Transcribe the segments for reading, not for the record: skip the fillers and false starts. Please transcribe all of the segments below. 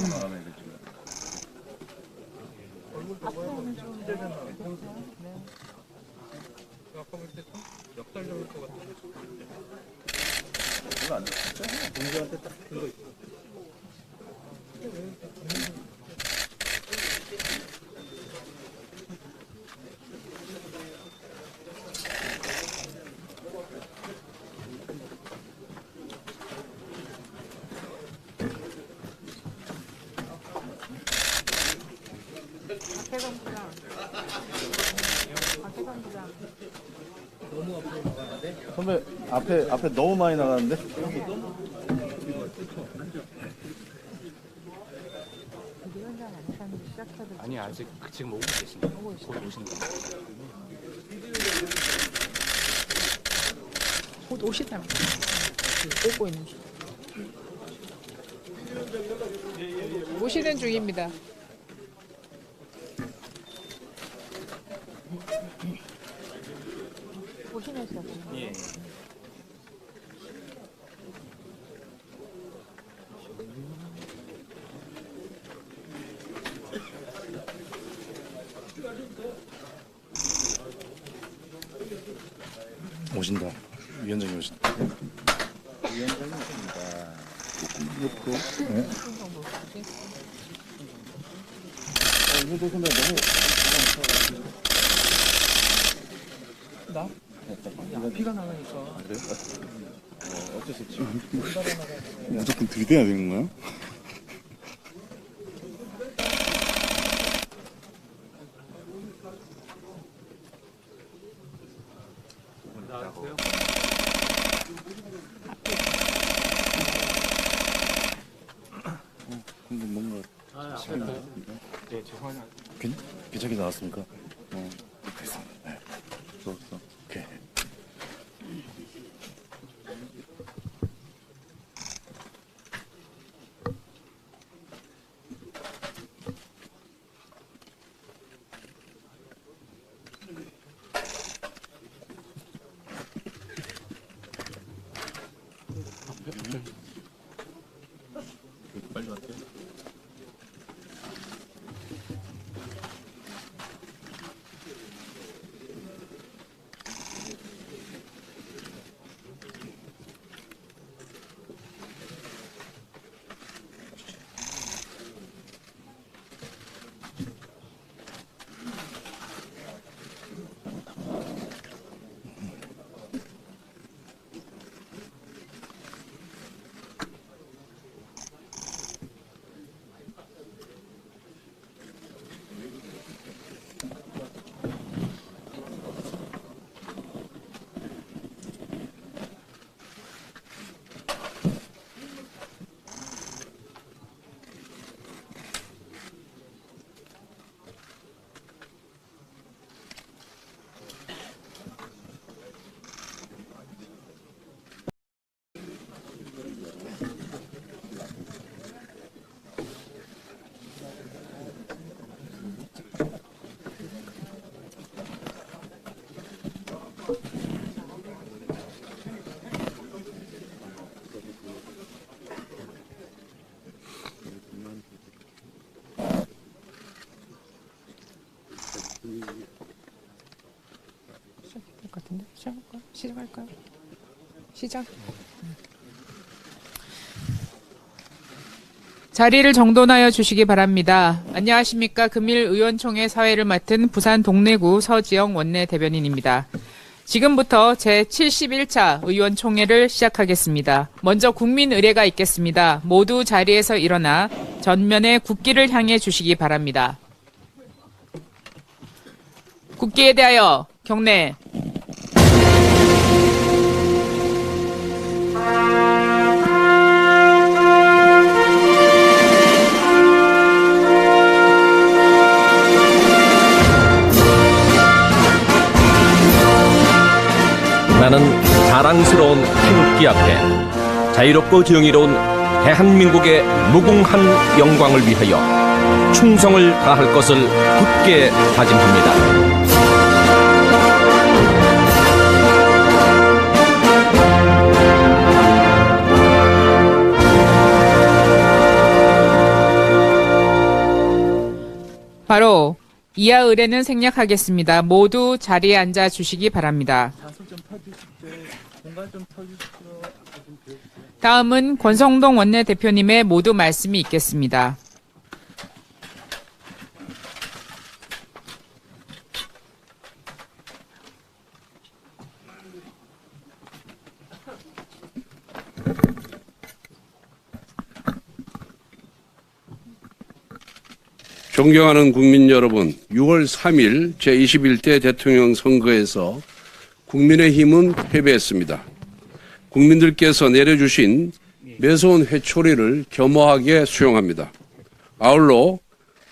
마음에 들지. 앞에는 좀 네. 아까 볼 때 좀 역살적일 것 같은데. 별로 안 좋죠? 동주한테 딱 그거 있어. 박태광부장. 박태광부장. 너무 앞으로 나가야 돼? 선배 앞에 너무 많이 나가는데? 위원장 안 사는 시작해도 아니 아직 지금 오고 계신다. 곧 오신다. 곧 오시다면 오고 있는 중. 오시는 중입니다. 오시면서 예. 오신다. 위원장이 오신다. 위원장이 오신다. 이것도 네. 이것도 선배 너무 나? 야, 피가 나가니까. 그래요? 어쩔 수 없지. 무조건 들이대야 되는 거야? 나왔어요? 근데 뭔가 시간이 네, 죄송합니다. 괜찮게 나왔습니까? 됐어. 네. 좋았어. 오케이. 빨리 왔대. 시작할 것 같은데? 시작할까요? 시작할까요? 시작. 자리를 정돈하여 주시기 바랍니다. 안녕하십니까. 금일의원총회 사회를 맡은 부산 동래구 서지영 원내대변인입니다. 지금부터 제71차 의원총회를 시작하겠습니다. 먼저 국민의례가 있겠습니다. 모두 자리에서 일어나 전면에 국기를 향해 주시기 바랍니다. 국기에 대하여 경례. 나는 자랑스러운 태극기 앞에 자유롭고 정의로운 대한민국의 무궁한 영광을 위하여 충성을 다할 것을 굳게 다짐합니다. 바로 이하 의뢰는 생략하겠습니다. 모두 자리에 앉아 주시기 바랍니다. 다음은 권성동 원내대표님의 모두 말씀이 있겠습니다. 존경하는 국민 여러분, 6월 3일 제21대 대통령 선거에서 국민의힘은 패배했습니다. 국민들께서 내려주신 매서운 회초리를 겸허하게 수용합니다. 아울러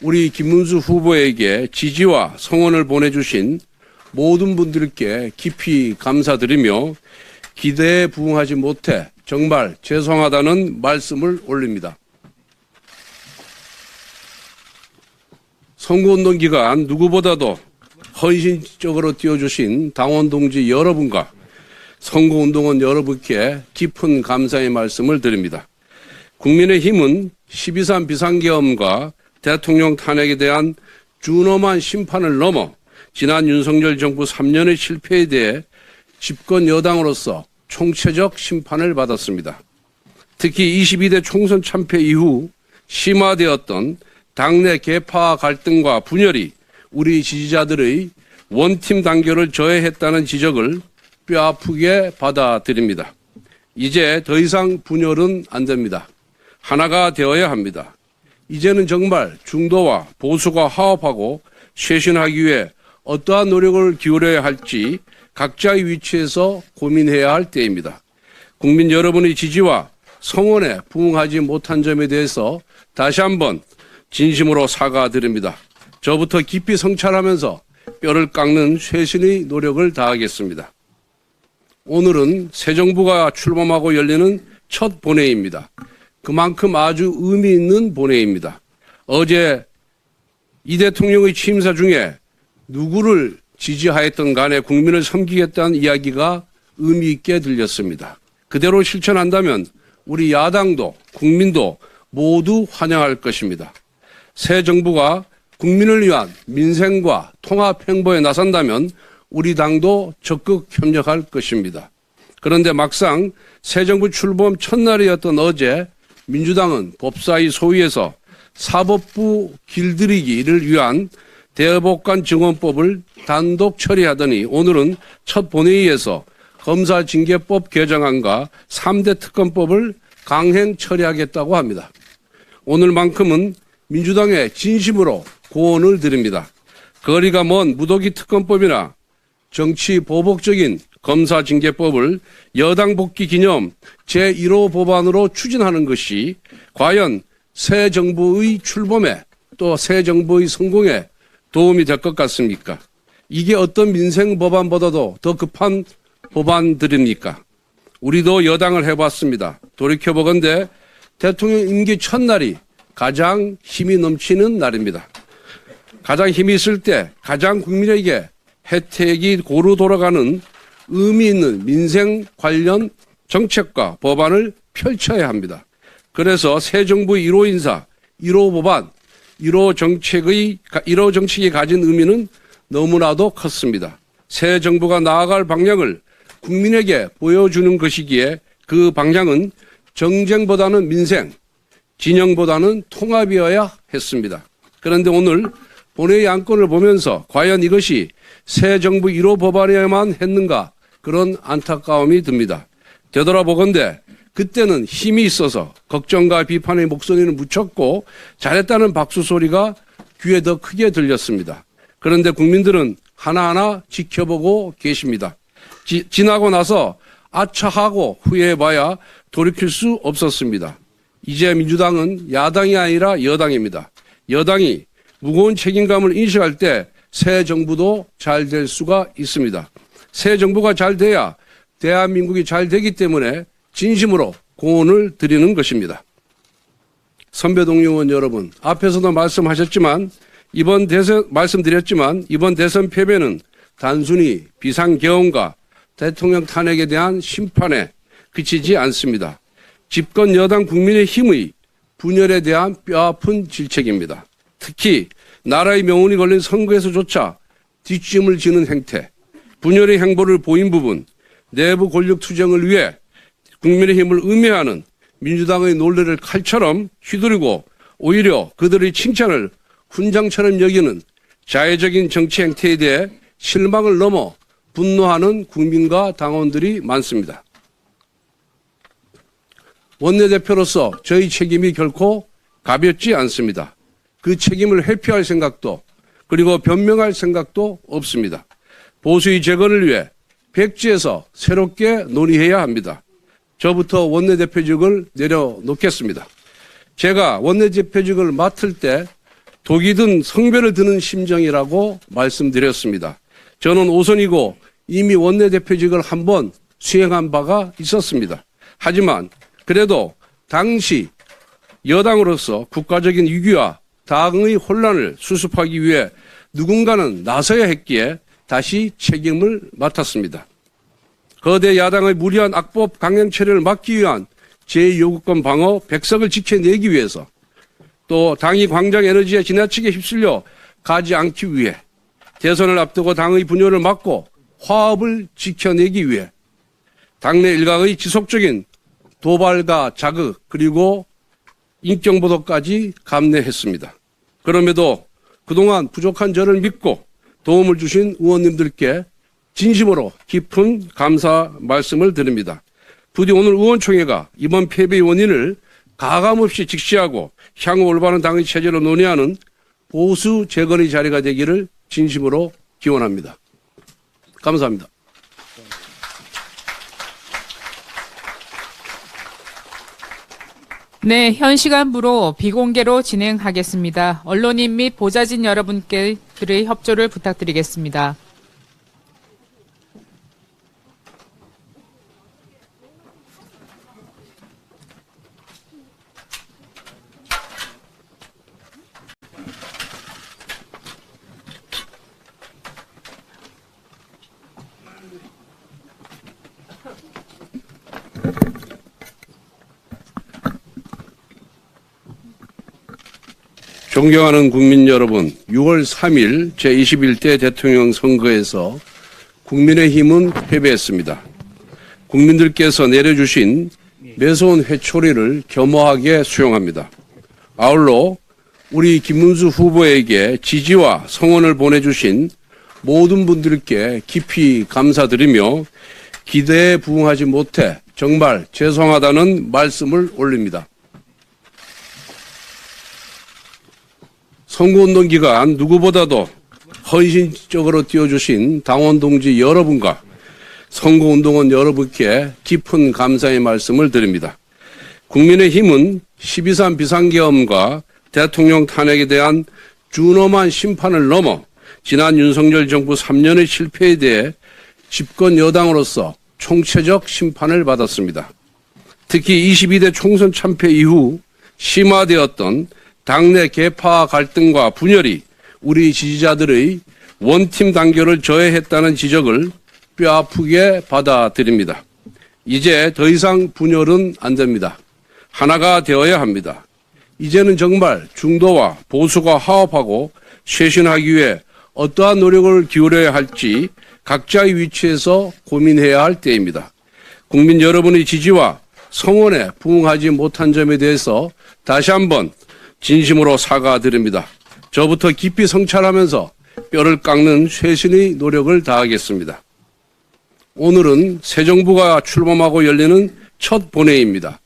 우리 김문수 후보에게 지지와 성원을 보내주신 모든 분들께 깊이 감사드리며 기대에 부응하지 못해 정말 죄송하다는 말씀을 올립니다. 선거운동 기간 누구보다도 헌신적으로 뛰어주신 당원 동지 여러분과 선거운동원 여러분께 깊은 감사의 말씀을 드립니다. 국민의힘은 12.3 비상계엄과 대통령 탄핵에 대한 준엄한 심판을 넘어 지난 윤석열 정부 3년의 실패에 대해 집권 여당으로서 총체적 심판을 받았습니다. 특히 22대 총선 참패 이후 심화되었던 당내 계파 갈등과 분열이 우리 지지자들의 원팀 단결을 저해했다는 지적을 뼈아프게 받아들입니다. 이제 더 이상 분열은 안 됩니다. 하나가 되어야 합니다. 이제는 정말 중도와 보수가 화합하고 쇄신하기 위해 어떠한 노력을 기울여야 할지 각자의 위치에서 고민해야 할 때입니다. 국민 여러분의 지지와 성원에 부응하지 못한 점에 대해서 다시 한번 진심으로 사과드립니다. 저부터 깊이 성찰하면서 뼈를 깎는 쇄신의 노력을 다하겠습니다. 오늘은 새 정부가 출범하고 열리는 첫 본회의입니다. 그만큼 아주 의미 있는 본회의입니다. 어제 이 대통령의 취임사 중에 누구를 지지하였던 간에 국민을 섬기겠다는 이야기가 의미 있게 들렸습니다. 그대로 실천한다면 우리 야당도 국민도 모두 환영할 것입니다. 새 정부가 국민을 위한 민생과 통합 행보에 나선다면 우리 당도 적극 협력할 것입니다. 그런데 막상 새 정부 출범 첫날이었던 어제 민주당은 법사위 소위에서 사법부 길들이기를 위한 대법관 증언법을 단독 처리하더니 오늘은 첫 본회의에서 검사징계법 개정안과 3대 특검법을 강행 처리하겠다고 합니다. 오늘만큼은 민주당에 진심으로 고언을 드립니다. 거리가 먼 무더기 특검법이나 정치 보복적인 검사징계법을 여당 복귀 기념 제1호 법안으로 추진하는 것이 과연 새 정부의 출범에 또 새 정부의 성공에 도움이 될 것 같습니까? 이게 어떤 민생 법안보다도 더 급한 법안들입니까? 우리도 여당을 해봤습니다. 돌이켜보건대 대통령 임기 첫날이 가장 힘이 넘치는 날입니다. 가장 힘이 있을 때 가장 국민에게 혜택이 고루 돌아가는 의미 있는 민생 관련 정책과 법안을 펼쳐야 합니다. 그래서 새 정부의 1호 인사, 1호 법안, 1호 정책이 가진 의미는 너무나도 컸습니다. 새 정부가 나아갈 방향을 국민에게 보여주는 것이기에 그 방향은 정쟁보다는 민생, 진영보다는 통합이어야 했습니다. 그런데 오늘 본회의 안건을 보면서 과연 이것이 새 정부 1호 법안이어야만 했는가 그런 안타까움이 듭니다. 되돌아보건대 그때는 힘이 있어서 걱정과 비판의 목소리는 묻혔고 잘했다는 박수 소리가 귀에 더 크게 들렸습니다. 그런데 국민들은 하나하나 지켜보고 계십니다. 지나고 나서 아차하고 후회해봐야 돌이킬 수 없었습니다. 이제 민주당은 야당이 아니라 여당입니다. 여당이 무거운 책임감을 인식할 때 새 정부도 잘 될 수가 있습니다. 새 정부가 잘 돼야 대한민국이 잘 되기 때문에 진심으로 고언을 드리는 것입니다. 선배 동료 의원 여러분, 앞에서도 말씀드렸지만 이번 대선 패배는 단순히 비상계엄과 대통령 탄핵에 대한 심판에 그치지 않습니다. 집권 여당 국민의힘의 분열에 대한 뼈아픈 질책입니다. 특히 나라의 명운이 걸린 선거에서조차 뒷짐을 지는 행태, 분열의 행보를 보인 부분, 내부 권력 투쟁을 위해 국민의힘을 음해하는 민주당의 논리를 칼처럼 휘두르고 오히려 그들의 칭찬을 훈장처럼 여기는 자해적인 정치 행태에 대해 실망을 넘어 분노하는 국민과 당원들이 많습니다. 원내대표로서 저희 책임이 결코 가볍지 않습니다. 그 책임을 회피할 생각도 그리고 변명할 생각도 없습니다. 보수의 재건을 위해 백지에서 새롭게 논의해야 합니다. 저부터 원내대표직을 내려놓겠습니다. 제가 원내대표직을 맡을 때 독이 든 성배를 드는 심정이라고 말씀드렸습니다. 저는 오선이고 이미 원내대표직을 한번 수행한 바가 있었습니다. 하지만 그래도 당시 여당으로서 국가적인 위기와 당의 혼란을 수습하기 위해 누군가는 나서야 했기에 다시 책임을 맡았습니다. 거대 야당의 무리한 악법 강행 처리를 막기 위한 제2요구권 방어 100석을 지켜내기 위해서 또 당이 광장 에너지에 지나치게 휩쓸려 가지 않기 위해 대선을 앞두고 당의 분열을 막고 화합을 지켜내기 위해 당내 일각의 지속적인 도발과 자극 그리고 인격보도까지 감내했습니다. 그럼에도 그동안 부족한 저를 믿고 도움을 주신 의원님들께 진심으로 깊은 감사 말씀을 드립니다. 부디 오늘 의원총회가 이번 패배의 원인을 가감없이 직시하고 향후 올바른 당의 체제로 논의하는 보수 재건의 자리가 되기를 진심으로 기원합니다. 감사합니다. 네, 현 시간부로 비공개로 진행하겠습니다. 언론인 및 보좌진 여러분께의 협조를 부탁드리겠습니다. 존경하는 국민 여러분, 6월 3일 제21대 대통령 선거에서 국민의힘은 패배했습니다. 국민들께서 내려주신 매서운 회초리를 겸허하게 수용합니다. 아울러 우리 김문수 후보에게 지지와 성원을 보내주신 모든 분들께 깊이 감사드리며 기대에 부응하지 못해 정말 죄송하다는 말씀을 올립니다. 선거운동 기간 누구보다도 헌신적으로 뛰어주신 당원 동지 여러분과 선거운동원 여러분께 깊은 감사의 말씀을 드립니다. 국민의힘은 12.3 비상계엄과 대통령 탄핵에 대한 준엄한 심판을 넘어 지난 윤석열 정부 3년의 실패에 대해 집권 여당으로서 총체적 심판을 받았습니다. 특히 22대 총선 참패 이후 심화되었던 당내 계파 갈등과 분열이 우리 지지자들의 원팀 단결을 저해했다는 지적을 뼈아프게 받아들입니다. 이제 더 이상 분열은 안 됩니다. 하나가 되어야 합니다. 이제는 정말 중도와 보수가 화합하고 쇄신하기 위해 어떠한 노력을 기울여야 할지 각자의 위치에서 고민해야 할 때입니다. 국민 여러분의 지지와 성원에 부응하지 못한 점에 대해서 다시 한번 진심으로 사과드립니다. 저부터 깊이 성찰하면서 뼈를 깎는 쇄신의 노력을 다하겠습니다. 오늘은 새 정부가 출범하고 열리는 첫 본회의입니다.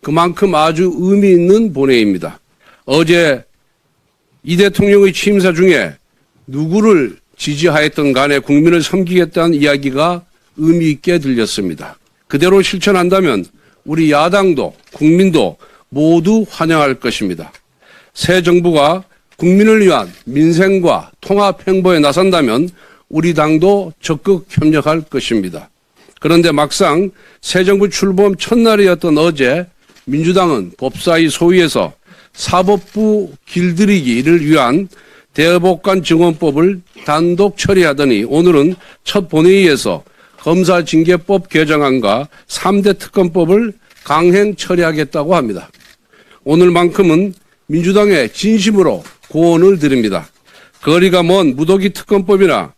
그만큼 아주 의미 있는 본회의입니다. 어제 이 대통령의 취임사 중에 누구를 지지하였던 간에 국민을 섬기겠다는 이야기가 의미 있게 들렸습니다. 그대로 실천한다면 우리 야당도 국민도 모두 환영할 것입니다. 새 정부가 국민을 위한 민생과 통합 행보에 나선다면 우리 당도 적극 협력할 것입니다. 그런데 막상 새 정부 출범 첫날이었던 어제 민주당은 법사위 소위에서 사법부 길들이기를 위한 대법관 증언법을 단독 처리하더니 오늘은 첫 본회의에서 검사징계법 개정안과 3대 특검법을 강행 처리하겠다고 합니다. 오늘만큼은 민주당에 진심으로 고언을 드립니다. 거리가 먼 무더기 특검법이나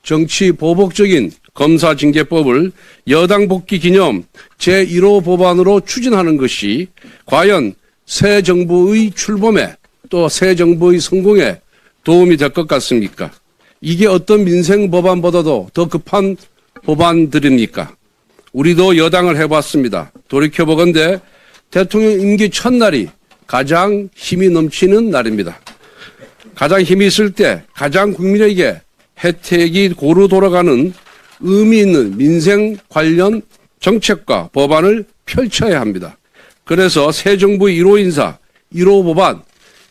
정치 보복적인 검사징계법을 여당 복귀 기념 제1호 법안으로 추진하는 것이 과연 새 정부의 출범에 또 새 정부의 성공에 도움이 될 것 같습니까? 이게 어떤 민생 법안보다도 더 급한 법안들입니까? 우리도 여당을 해봤습니다. 돌이켜보건대 대통령 임기 첫날이 가장 힘이 넘치는 날입니다. 가장 힘이 있을 때 가장 국민에게 혜택이 고루 돌아가는 의미 있는 민생 관련 정책과 법안을 펼쳐야 합니다. 그래서 새 정부의 1호 인사, 1호 법안,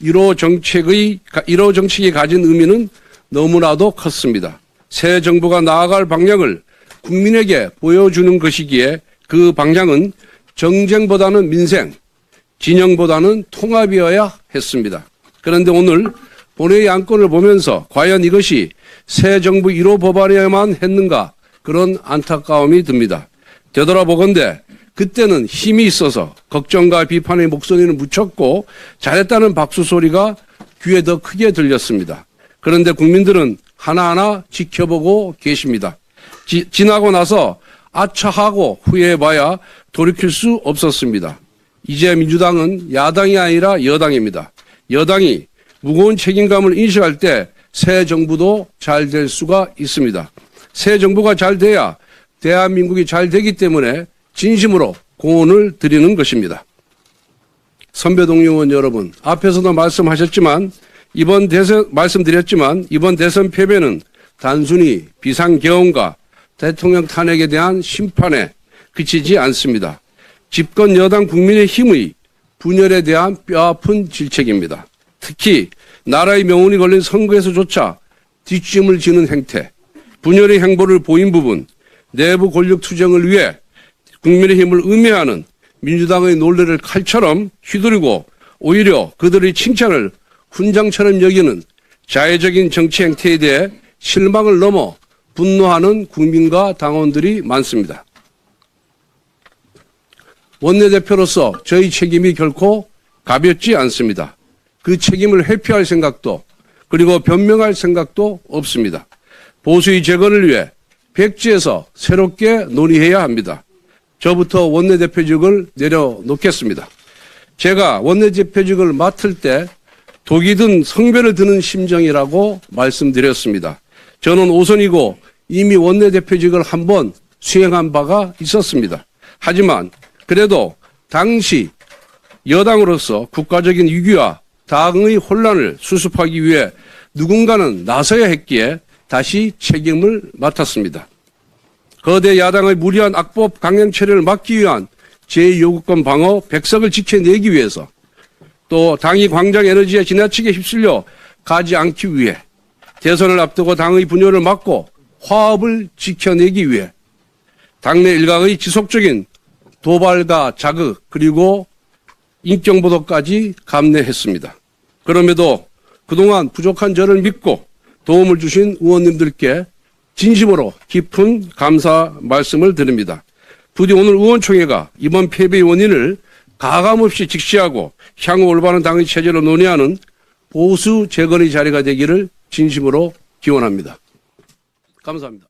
1호 정책이 가진 의미는 너무나도 컸습니다. 새 정부가 나아갈 방향을 국민에게 보여주는 것이기에 그 방향은 정쟁보다는 민생, 진영보다는 통합이어야 했습니다. 그런데 오늘 본회의 안건을 보면서 과연 이것이 새 정부 1호 법안이어야만 했는가 그런 안타까움이 듭니다. 되돌아보건대 그때는 힘이 있어서 걱정과 비판의 목소리는 묻혔고 잘했다는 박수 소리가 귀에 더 크게 들렸습니다. 그런데 국민들은 하나하나 지켜보고 계십니다. 지나고 나서 아차하고 후회해봐야 돌이킬 수 없었습니다. 이제 민주당은 야당이 아니라 여당입니다. 여당이 무거운 책임감을 인식할 때 새 정부도 잘 될 수가 있습니다. 새 정부가 잘 돼야 대한민국이 잘 되기 때문에 진심으로 공헌을 드리는 것입니다. 선배 동료 의원 여러분, 앞에서도 말씀드렸지만 이번 대선 패배는 단순히 비상계엄과 대통령 탄핵에 대한 심판에 그치지 않습니다. 집권 여당 국민의힘의 분열에 대한 뼈아픈 질책입니다. 특히 나라의 명운이 걸린 선거에서조차 뒷짐을 지는 행태, 분열의 행보를 보인 부분, 내부 권력 투쟁을 위해 국민의힘을 음해하는 민주당의 논리를 칼처럼 휘두르고 오히려 그들의 칭찬을 훈장처럼 여기는 자해적인 정치 행태에 대해 실망을 넘어 분노하는 국민과 당원들이 많습니다. 원내대표로서 저희 책임이 결코 가볍지 않습니다. 그 책임을 회피할 생각도 그리고 변명할 생각도 없습니다. 보수의 재건을 위해 백지에서 새롭게 논의해야 합니다. 저부터 원내대표직을 내려놓겠습니다. 제가 원내대표직을 맡을 때 독이 든 성배를 드는 심정이라고 말씀드렸습니다. 저는 5선이고 이미 원내대표직을 한번 수행한 바가 있었습니다. 하지만 그래도 당시 여당으로서 국가적인 위기와 당의 혼란을 수습하기 위해 누군가는 나서야 했기에 다시 책임을 맡았습니다. 거대 야당의 무리한 악법 강행 처리를 막기 위한 제2요구권 방어 100석을 지켜내기 위해서 또 당이 광장 에너지에 지나치게 휩쓸려 가지 않기 위해 대선을 앞두고 당의 분열을 막고 화합을 지켜내기 위해 당내 일각의 지속적인 도발과 자극 그리고 인격보도까지 감내했습니다. 그럼에도 그동안 부족한 저를 믿고 도움을 주신 의원님들께 진심으로 깊은 감사 말씀을 드립니다. 부디 오늘 의원총회가 이번 패배의 원인을 가감없이 직시하고 향후 올바른 당의 체제로 논의하는 보수 재건의 자리가 되기를 진심으로 기원합니다. 감사합니다.